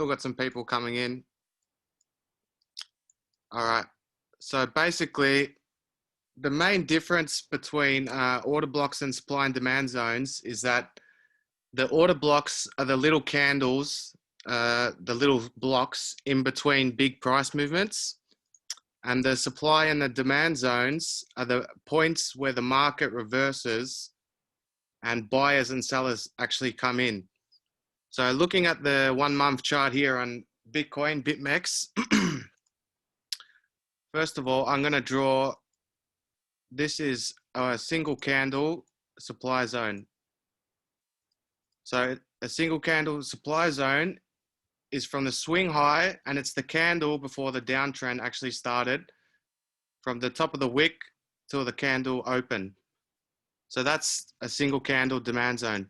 Still got some people coming in. All right. So basically, the main difference between order blocks and supply and demand zones is that the order blocks are the little candles, the little blocks in between big price movements. And the supply and the demand zones are the points where the market reverses and buyers and sellers actually come in. So looking at the 1 month chart here on Bitcoin, BitMEX, first of all, I'm going to draw, this is a single candle supply zone. So a single candle supply zone is from the swing high, and it's the candle before the downtrend actually started, from the top of the wick till the candle open. So that's a single candle demand zone.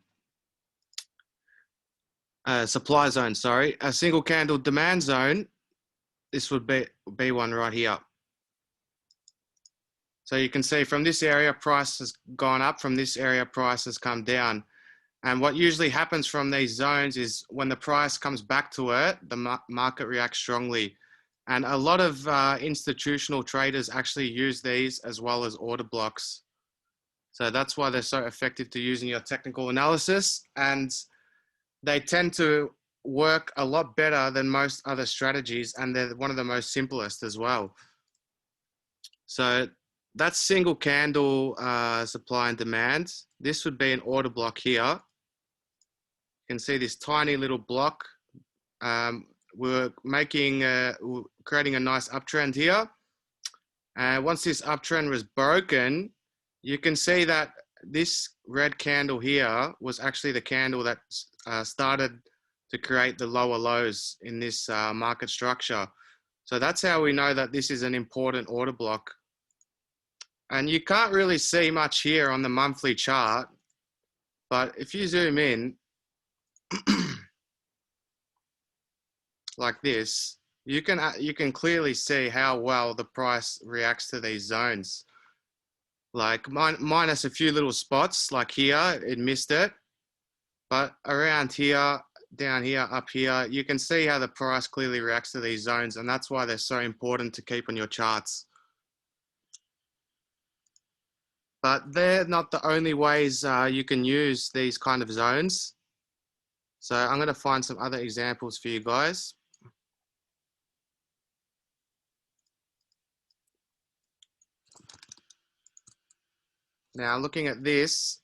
Supply zone, sorry. A single candle demand zone, this would be one right here. So you can see from this area, price has gone up, from this area, price has come down. And what usually happens from these zones is when the price comes back to it, the market reacts strongly. And a lot of institutional traders actually use these as well as order blocks. So that's why they're so effective to use in your technical analysis. And they tend to work a lot better than most other strategies. And they're one of the most simplest as well. So that's single candle supply and demand. This would be an order block here. You can see this tiny little block. We're creating a nice uptrend here. Once this uptrend was broken, you can see that this red candle here was actually the candle that started to create the lower lows in this market structure. So that's how we know that this is an important order block. And you can't really see much here on the monthly chart, but if you zoom in, like this, you can clearly see how well the price reacts to these zones. Like minus a few little spots, like here, it missed it. But around here, down here, up here, you can see how the price clearly reacts to these zones. And that's why they're so important to keep on your charts. But they're not the only ways you can use these kind of zones. So I'm going to find some other examples for you guys. Now looking at this,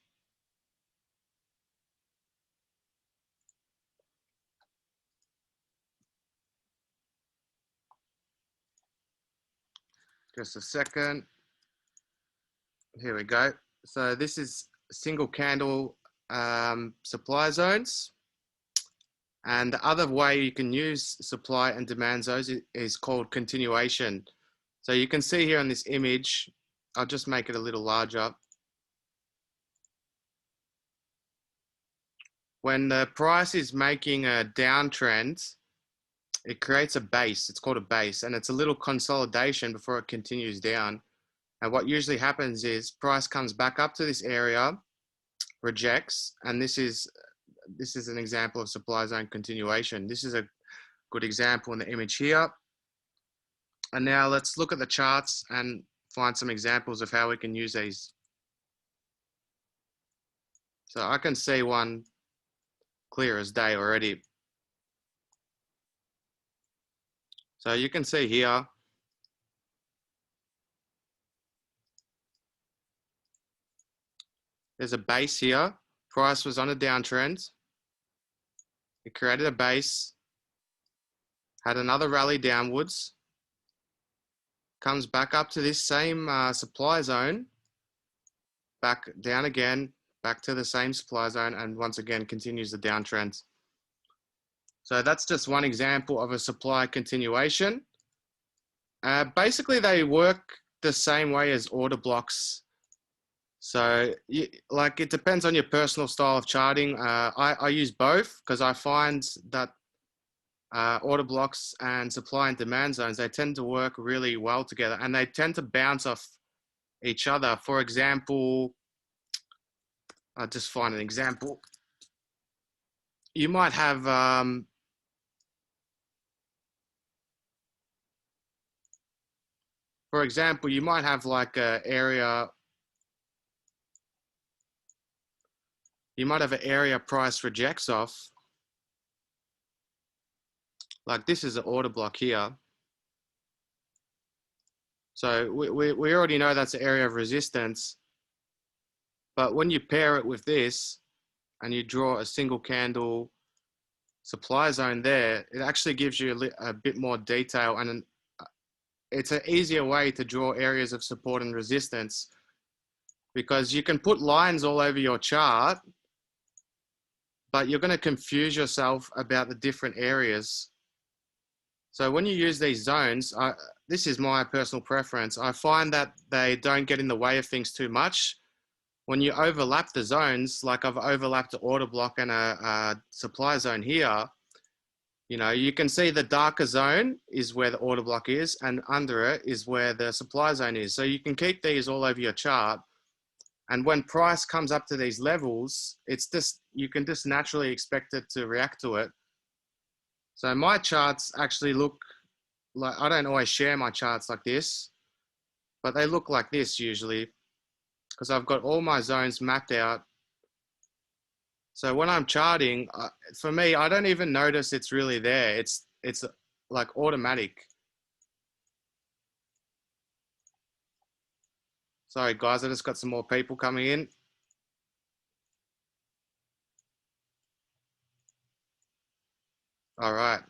just a second. Here we go. So this is single candle supply zones. And the other way you can use supply and demand zones is called continuation. So you can see here on this image, I'll just make it a little larger. When the price is making a downtrend, it creates a base. It's called a base, and it's a little consolidation before it continues down. And what usually happens is price comes back up to this area, rejects, and this is an example of supply zone continuation. This is a good example in the image here. And now let's look at the charts and find some examples of how we can use these. So I can see one clear as day already. So you can see here, there's a base here. Price was on a downtrend. It created a base, had another rally downwards, comes back up to this same supply zone, back down again, back to the same supply zone, and once again continues the downtrend. So that's just one example of a supply continuation. Basically, they work the same way as order blocks. So like it depends on your personal style of charting. I use both because I find that order blocks and supply and demand zones, they tend to work really well together, and they tend to bounce off each other. For example, I'll just find an example. You might have for example, you might have like a area, you might have an area price rejects off. Like this is an order block here. So we already know that's an area of resistance. But when you pair it with this and you draw a single candle supply zone there, it actually gives you a bit more detail, and it's an easier way to draw areas of support and resistance, because you can put lines all over your chart, but you're going to confuse yourself about the different areas. So when you use these zones, this is my personal preference. I find that they don't get in the way of things too much. When you overlap the zones, like I've overlapped an order block and a supply zone here, you know, you can see the darker zone is where the order block is, and under it is where the supply zone is. So you can keep these all over your chart. And when price comes up to these levels, it's just, you can just naturally expect it to react to it. So my charts actually look like, I don't always share my charts like this, but they look like this usually, because I've got all my zones mapped out. So when I'm charting, for me, I don't even notice it's really there. It's like automatic. Sorry guys, I just got some more people coming in. All right.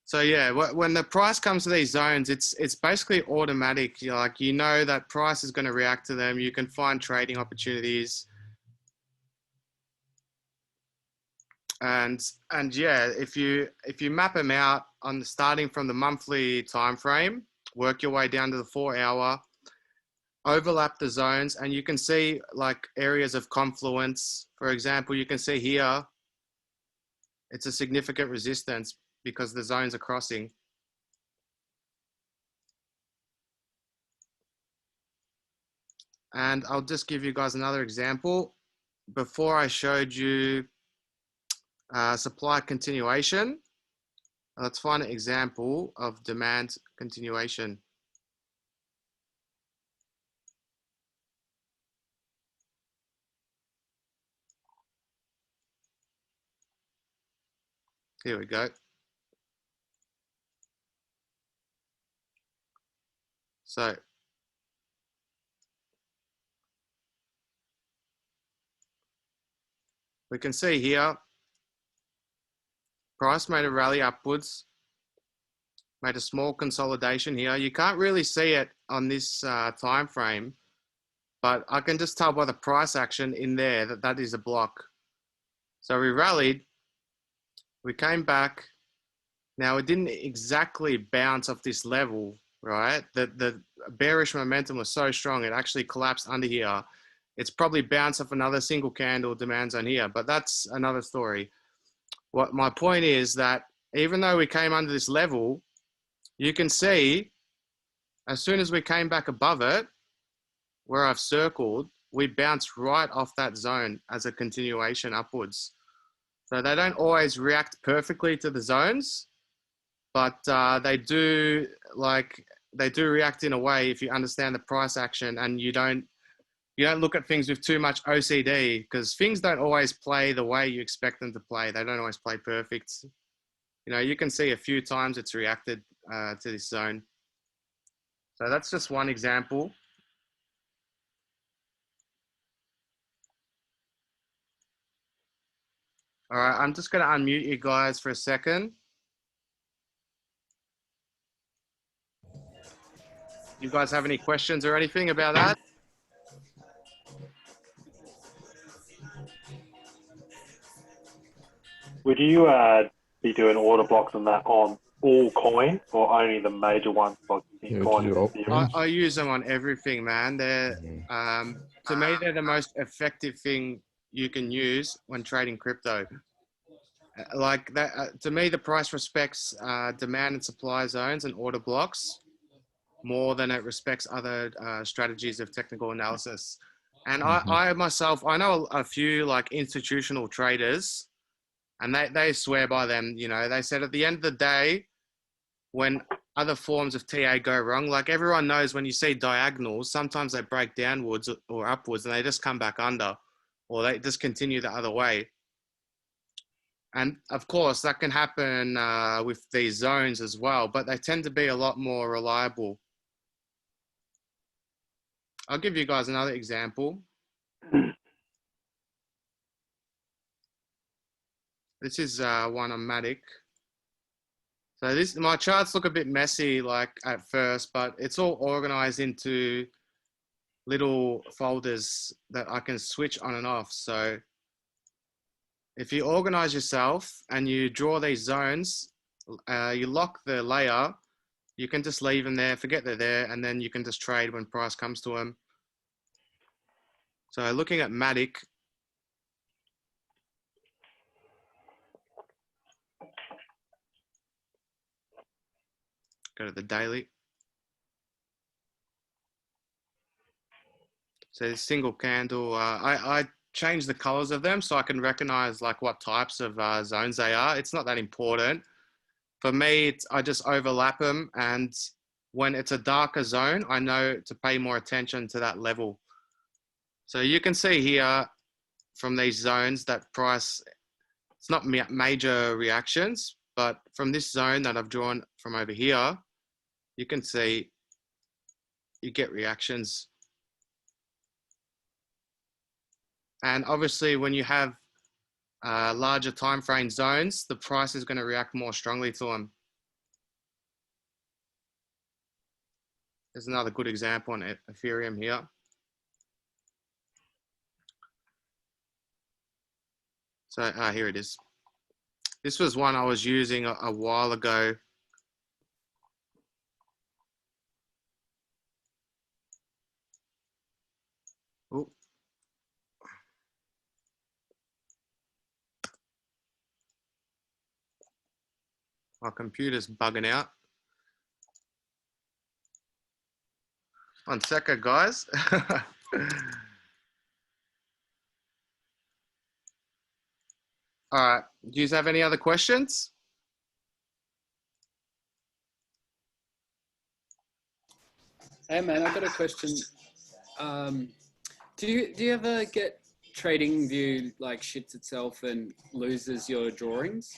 So yeah, when the price comes to these zones, it's basically automatic. Like, you know that price is going to react to them. You can find trading opportunities. And yeah, if you map them out on starting from the monthly time frame, work your way down to the 4 hour, overlap the zones, and you can see like areas of confluence. For example, you can see here, it's a significant resistance because the zones are crossing. And I'll just give you guys another example. Before I showed you supply continuation, let's find an example of demand continuation. Here we go. So we can see here, price made a rally upwards, made a small consolidation here. You can't really see it on this time frame, but I can just tell by the price action in there that that is a block. So we rallied, we came back. Now it didn't exactly bounce off this level, right? The bearish momentum was so strong, it actually collapsed under here. It's probably bounced off another single candle demand zone here, but that's another story. What my point is that even though we came under this level, you can see as soon as we came back above it, where I've circled, we bounced right off that zone as a continuation upwards. So they don't always react perfectly to the zones, but they do react in a way if you understand the price action and you don't look at things with too much OCD, because things don't always play the way you expect them to play. They don't always play perfect. You know, you can see a few times it's reacted to this zone. So that's just one example. All right, I'm just going to unmute you guys for a second. You guys have any questions or anything about that? Would you be doing order blocks on that on all coins or only the major ones like Bitcoin and Ethereum? I use them on everything, man. They're to me, they're the most effective thing you can use when trading crypto. Like that, to me, the price respects demand and supply zones and order blocks more than it respects other strategies of technical analysis. And I myself, I know a few like institutional traders, and they swear by them. You know, they said at the end of the day, when other forms of TA go wrong. Like everyone knows when you see diagonals, sometimes they break downwards or upwards and they just come back under, or they just continue the other way. And of course that can happen with these zones as well, but they tend to be a lot more reliable. I'll give you guys another example. This is one on Matic. So my charts look a bit messy like at first, but it's all organized into little folders that I can switch on and off. So if you organize yourself and you draw these zones, you lock the layer, you can just leave them there, forget they're there, and then you can just trade when price comes to them. So looking at Matic, go to the daily. So this single candle, I change the colors of them so I can recognize like what types of zones they are. It's not that important. For me, I just overlap them, and when it's a darker zone, I know to pay more attention to that level. So you can see here from these zones that price, it's not major reactions, but from this zone that I've drawn from over here, you can see you get reactions. And obviously when you have larger time frame zones, the price is going to react more strongly to them. There's another good example on Ethereum here. So here it is. This was one I was using a while ago. Ooh. My computer's bugging out. 1 second, guys. All right. Do you have any other questions? Hey man, I've got a question. Do you ever get TradingView like shits itself and loses your drawings?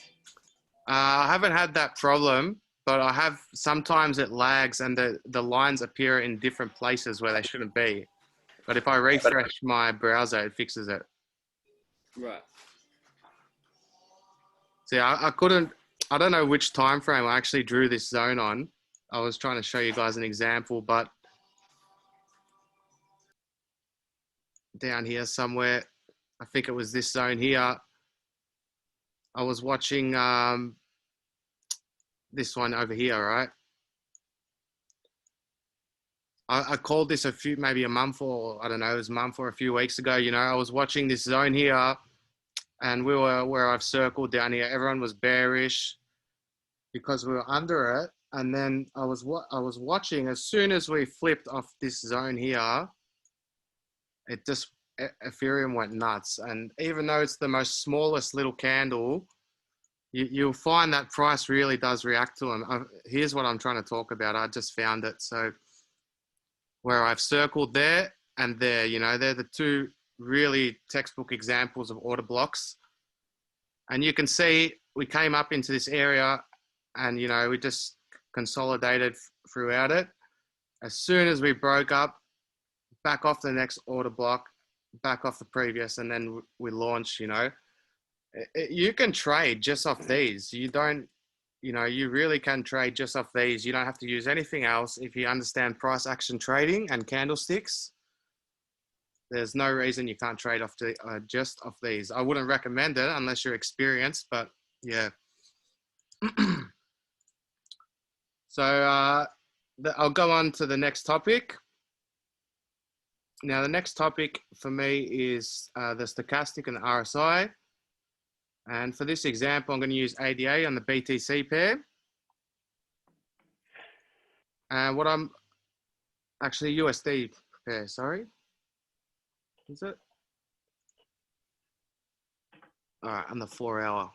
I haven't had that problem, but I have, sometimes it lags and the lines appear in different places where they shouldn't be. But if I refresh my browser, it fixes it. Right. See, I couldn't, I don't know which time frame I actually drew this zone on. I was trying to show you guys an example, but down here somewhere, I think it was this zone here. I was watching this one over here, right? I called this maybe a month, or I don't know, it was a month or a few weeks ago. You know, I was watching this zone here, and we were where I've circled down here. Everyone was bearish because we were under it. And then I was watching, as soon as we flipped off this zone here, it just, Ethereum went nuts. And even though it's the most smallest little candle, you'll find that price really does react to them. Here's what I'm trying to talk about. I just found it. So where I've circled there and there, you know, they're the two really textbook examples of order blocks. And you can see we came up into this area and, you know, we just consolidated throughout it. As soon as we broke up, back off the next order block, back off the previous, and then we launched, you know. You can trade just off these. You don't, you know, you really can trade just off these. You don't have to use anything else. If you understand price action trading and candlesticks, there's no reason you can't trade off just off these. I wouldn't recommend it unless you're experienced, but yeah. So I'll go on to the next topic. Now, the next topic for me is the Stochastic and RSI. And for this example, I'm going to use ADA on the BTC pair. And what I'm actually USD pair, sorry. Is it? All right, on the 4 hour.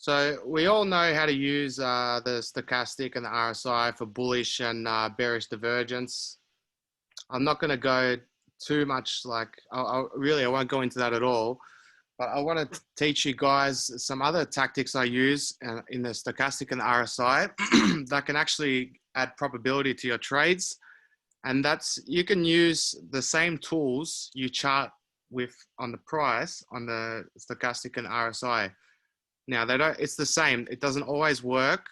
So we all know how to use the stochastic and the RSI for bullish and bearish divergence. I'm not going to go too much like, I won't go into that at all. But I want to teach you guys some other tactics I use in the stochastic and the RSI that can actually add probability to your trades. And that's, you can use the same tools you chart with on the price on the stochastic and RSI. Now it's the same. It doesn't always work,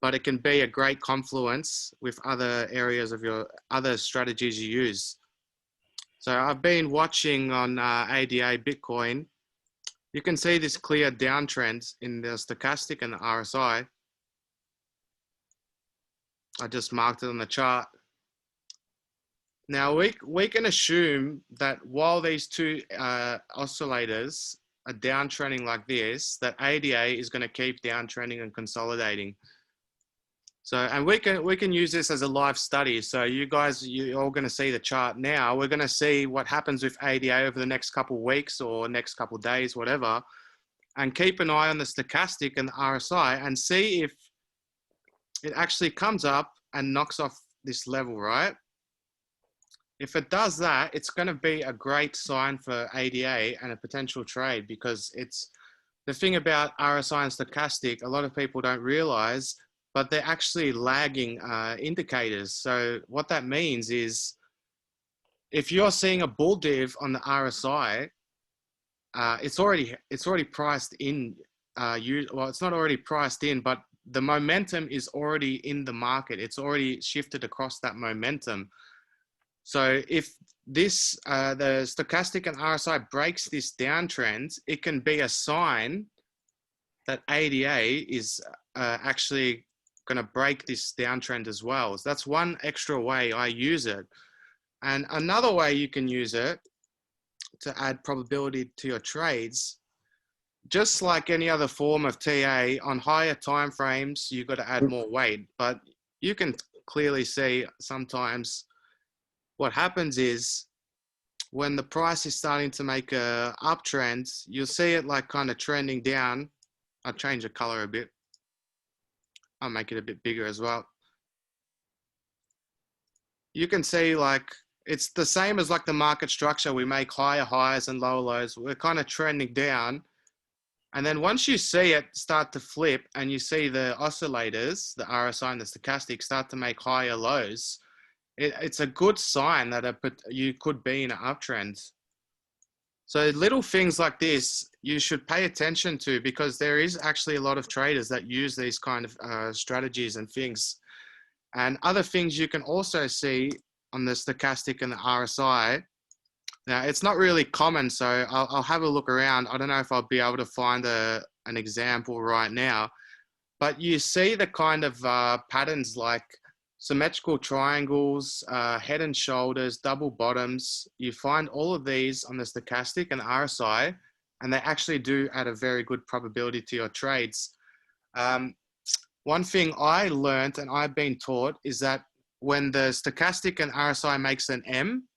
but it can be a great confluence with other areas of your other strategies you use. So I've been watching on ADA Bitcoin. You can see this clear downtrend in the stochastic and the RSI. I just marked it on the chart. Now we can assume that while these two oscillators are downtrending like this, that ADA is going to keep downtrending and consolidating. So, and we can use this as a live study. So you guys, you're all going to see the chart now. We're going to see what happens with ADA over the next couple of weeks or next couple of days, whatever, and keep an eye on the stochastic and the RSI and see if it actually comes up and knocks off this level, right? If it does that, it's going to be a great sign for ADA and a potential trade, because it's the thing about RSI and stochastic, a lot of people don't realize, but they're actually lagging indicators. So what that means is if you're seeing a bull div on the RSI, it's already priced in. Well, it's not already priced in, but the momentum is already in the market. It's already shifted across that momentum. So if this, the stochastic and RSI breaks this downtrend, it can be a sign that ADA is actually going to break this downtrend as well. So that's one extra way I use it. And another way you can use it to add probability to your trades, just like any other form of TA, on higher time frames, you've got to add more weight. But you can clearly see sometimes what happens is when the price is starting to make a uptrend, you'll see it like kind of trending down. I'll change the color a bit. I'll make it a bit bigger as well. You can see like it's the same as like the market structure. We make higher highs and lower lows. We're kind of trending down. And then once you see it start to flip and you see the oscillators, the RSI and the stochastic, start to make higher lows, it's a good sign that you could be in an uptrend. So little things like this, you should pay attention to, because there is actually a lot of traders that use these kind of strategies and things. And other things you can also see on the stochastic and the RSI. Now, it's not really common, so I'll have a look around. I don't know if I'll be able to find an example right now, but you see the kind of patterns like symmetrical triangles, head and shoulders, double bottoms. You find all of these on the stochastic and RSI, and they actually do add a very good probability to your trades. One thing I learned and I've been taught is that when the stochastic and RSI makes an M,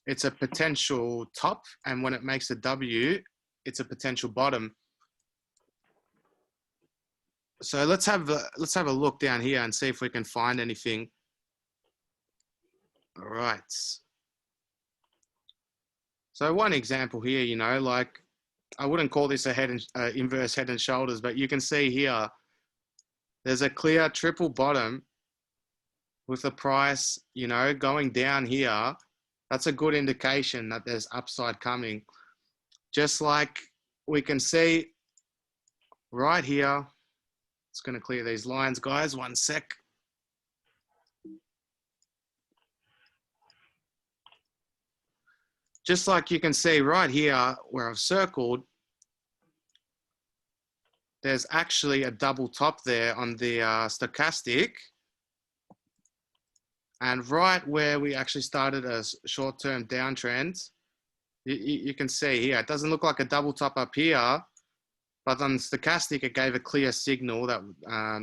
it's a potential top, and when it makes a W, it's a potential bottom. So let's have a look down here and see if we can find anything. All right. So one example here, you know, like I wouldn't call this a inverse head and shoulders, but you can see here, there's a clear triple bottom with the price, you know, going down here. That's a good indication that there's upside coming. Just like we can see right here. It's going to clear these lines, guys. One sec. Just like you can see right here where I've circled, there's actually a double top there on the stochastic. And right where we actually started a short-term downtrend, you can see here, it doesn't look like a double top up here, but on stochastic, it gave a clear signal that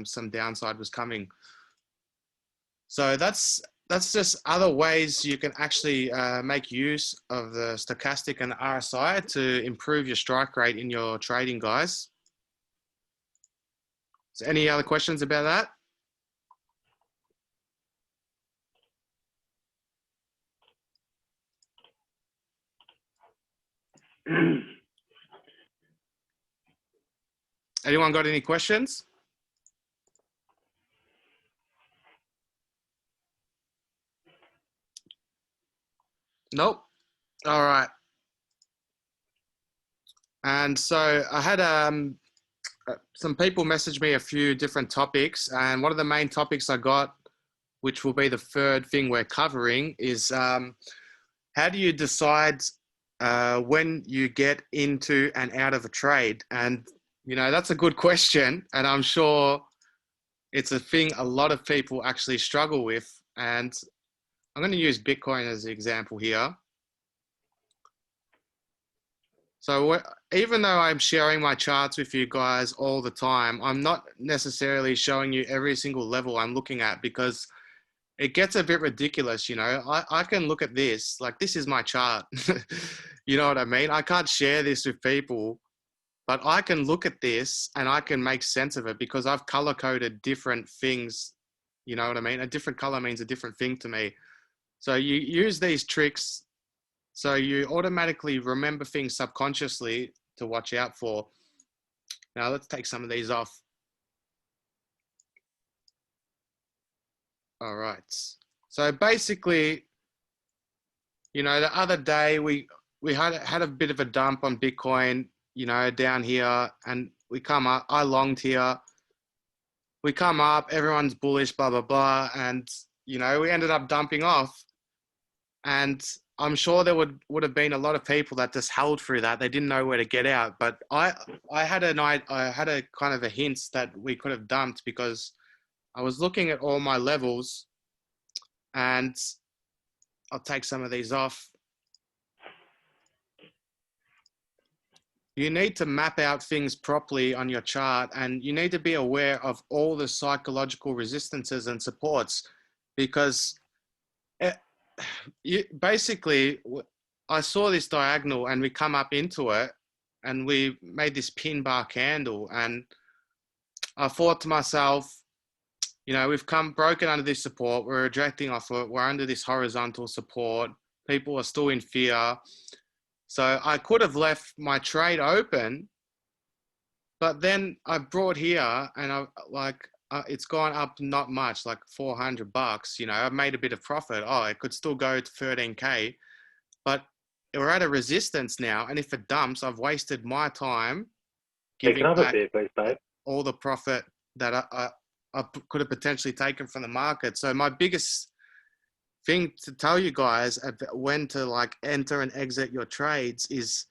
some downside was coming. So that's just other ways you can actually make use of the stochastic and the RSI to improve your strike rate in your trading, guys. So any other questions about that? Anyone got any questions? Nope. All right. And so I had some people message me a few different topics, and one of the main topics I got, which will be the third thing we're covering, is how do you decide when you get into and out of a trade? And, you know, that's a good question. And I'm sure it's a thing a lot of people actually struggle with. And I'm going to use Bitcoin as an example here. So even though I'm sharing my charts with you guys all the time, I'm not necessarily showing you every single level I'm looking at, because it gets a bit ridiculous. You know, I can look at this, like this is my chart. You know what I mean? I can't share this with people, but I can look at this and I can make sense of it because I've color coded different things. You know what I mean? A different color means a different thing to me. So you use these tricks so you automatically remember things subconsciously to watch out for. Now let's take some of these off. All right. So basically, you know, the other day we had a bit of a dump on Bitcoin, you know, down here, and we come up, I longed here. We come up, everyone's bullish, blah, blah, blah. And, you know, we ended up dumping off. And I'm sure there would have been a lot of people that just held through that. They didn't know where to get out. But I had a kind of a hint that we could have dumped, because I was looking at all my levels, and I'll take some of these off. You need to map out things properly on your chart, and you need to be aware of all the psychological resistances and supports, because basically, I saw this diagonal and we come up into it and we made this pin bar candle, and I thought to myself, you know, we've broken under this support, we're rejecting off it, we're under this horizontal support, people are still in fear. So I could have left my trade open, but then I brought here and it's gone up not much, like $400. You know, I've made a bit of profit. Oh, it could still go to 13K, but we're at a resistance now. And if it dumps, I've wasted my time giving back all the profit that I could have potentially taken from the market. So my biggest thing to tell you guys about when to like enter and exit your trades is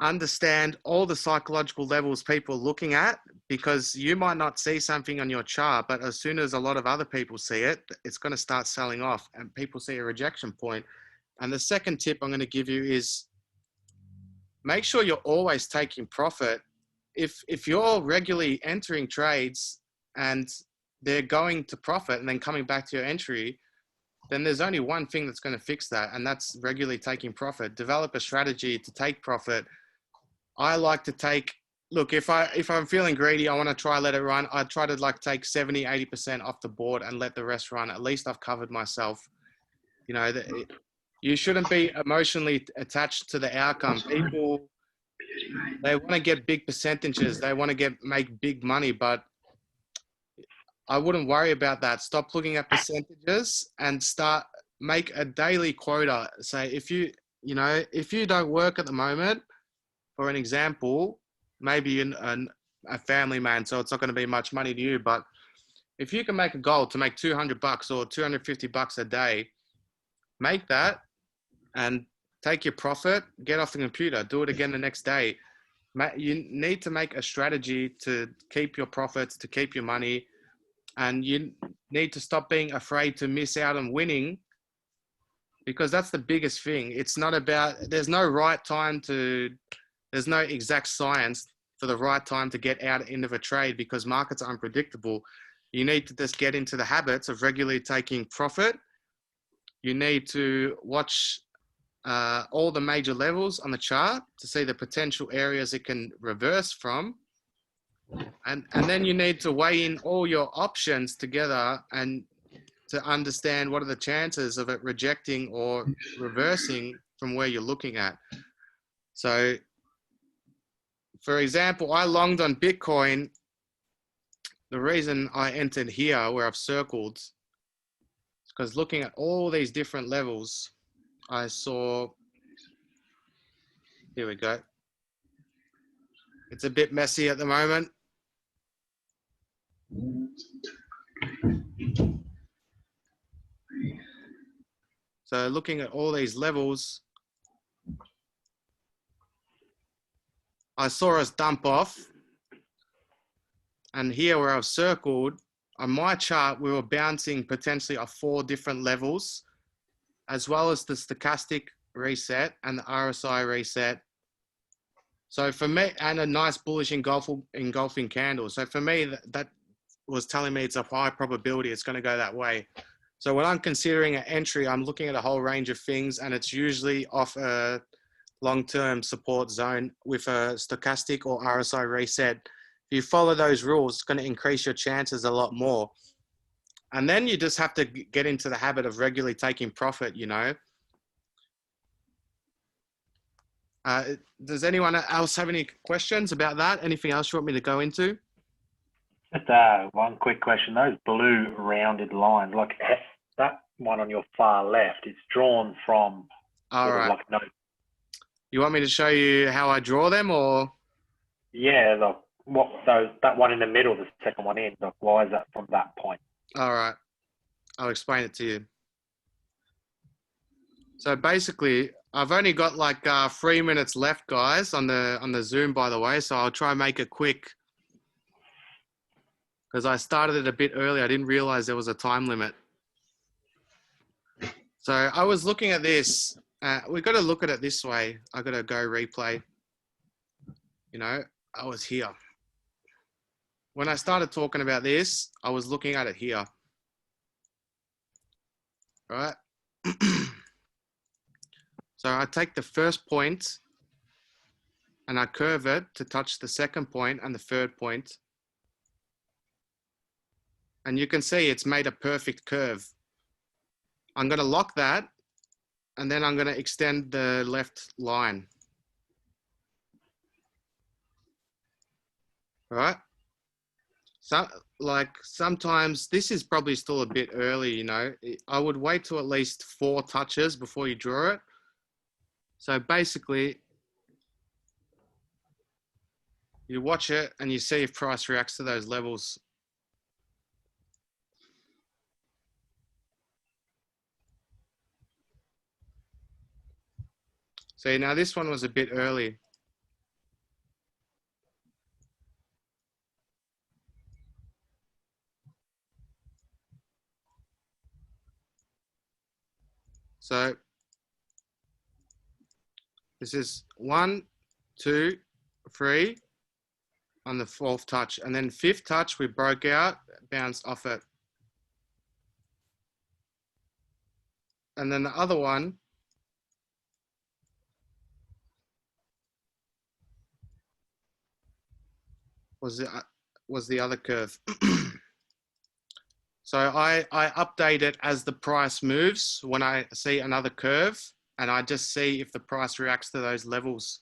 understand all the psychological levels people are looking at, because you might not see something on your chart, but as soon as a lot of other people see it, it's going to start selling off and people see a rejection point. And the second tip I'm going to give you is make sure you're always taking profit. If you're regularly entering trades and they're going to profit and then coming back to your entry, then there's only one thing that's going to fix that, and that's regularly taking profit. Develop a strategy to take profit. I like to take, look, if I'm feeling greedy, I want to try let it run. I try to like take 70, 80% off the board and let the rest run. At least I've covered myself. You know, you shouldn't be emotionally attached to the outcome. People, they want to get big percentages. They want to make big money, but I wouldn't worry about that. Stop looking at percentages and make a daily quota. Say, if you don't work at the moment, for an example, maybe you're a family man, so it's not going to be much money to you. But if you can make a goal to make $200 or $250 a day, make that and take your profit, get off the computer, do it again the next day. You need to make a strategy to keep your profits, to keep your money. And you need to stop being afraid to miss out on winning, because that's the biggest thing. It's not about, there's no exact science for the right time to get out into a trade, because markets are unpredictable. You need to just get into the habits of regularly taking profit. You need to watch all the major levels on the chart to see the potential areas it can reverse from. And then you need to weigh in all your options together and to understand what are the chances of it rejecting or reversing from where you're looking at. So, for example, I longed on Bitcoin. The reason I entered here where I've circled is because looking at all these different levels, I saw, here we go. It's a bit messy at the moment. So looking at all these levels, I saw us dump off. And here where I've circled, on my chart, we were bouncing potentially off 4 different levels, as well as the stochastic reset and the RSI reset. So for me, and a nice bullish engulfing candle. So for me, that was telling me it's a high probability it's going to go that way. So when I'm considering an entry, I'm looking at a whole range of things, and it's usually off a long-term support zone with a stochastic or RSI reset. If you follow those rules, it's going to increase your chances a lot more. And then you just have to get into the habit of regularly taking profit, you know. Does anyone else have any questions about that? Anything else you want me to go into? Just one quick question. Those blue rounded lines, like that one on your far left, it's drawn from All right. like no. You want me to show you how I draw them, or? Yeah, like that one in the middle, the second one in, like why is that from that point? All right, I'll explain it to you. So basically, I've only got like 3 minutes left, guys, on the Zoom, by the way. So I'll try and make it quick because I started it a bit early. I didn't realize there was a time limit. So I was looking at this. We've got to look at it this way. I got to go replay. You know, I was here. When I started talking about this, I was looking at it here. Right? So I take the first point and I curve it to touch the second point and the third point. And you can see it's made a perfect curve. I'm going to lock that, and then I'm going to extend the left line. All right? So, like, sometimes this is probably still a bit early, you know. I would wait till at least 4 touches before you draw it. So basically, you watch it and you see if price reacts to those levels. See, now this one was a bit early. So this is 1, 2, 3 on the 4th touch. And then 5th touch, we broke out, bounced off it. And then the other one was the other curve. So I update it as the price moves when I see another curve, and I just see if the price reacts to those levels.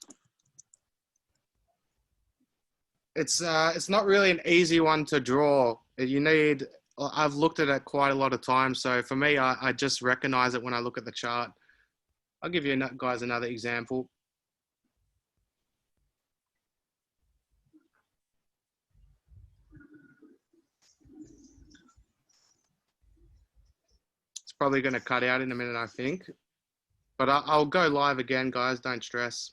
It's not really an easy one to draw. You need, I've looked at it quite a lot of times. So for me, I just recognize it when I look at the chart. I'll give you guys another example. It's probably going to cut out in a minute, I think. But I'll go live again, guys. Don't stress.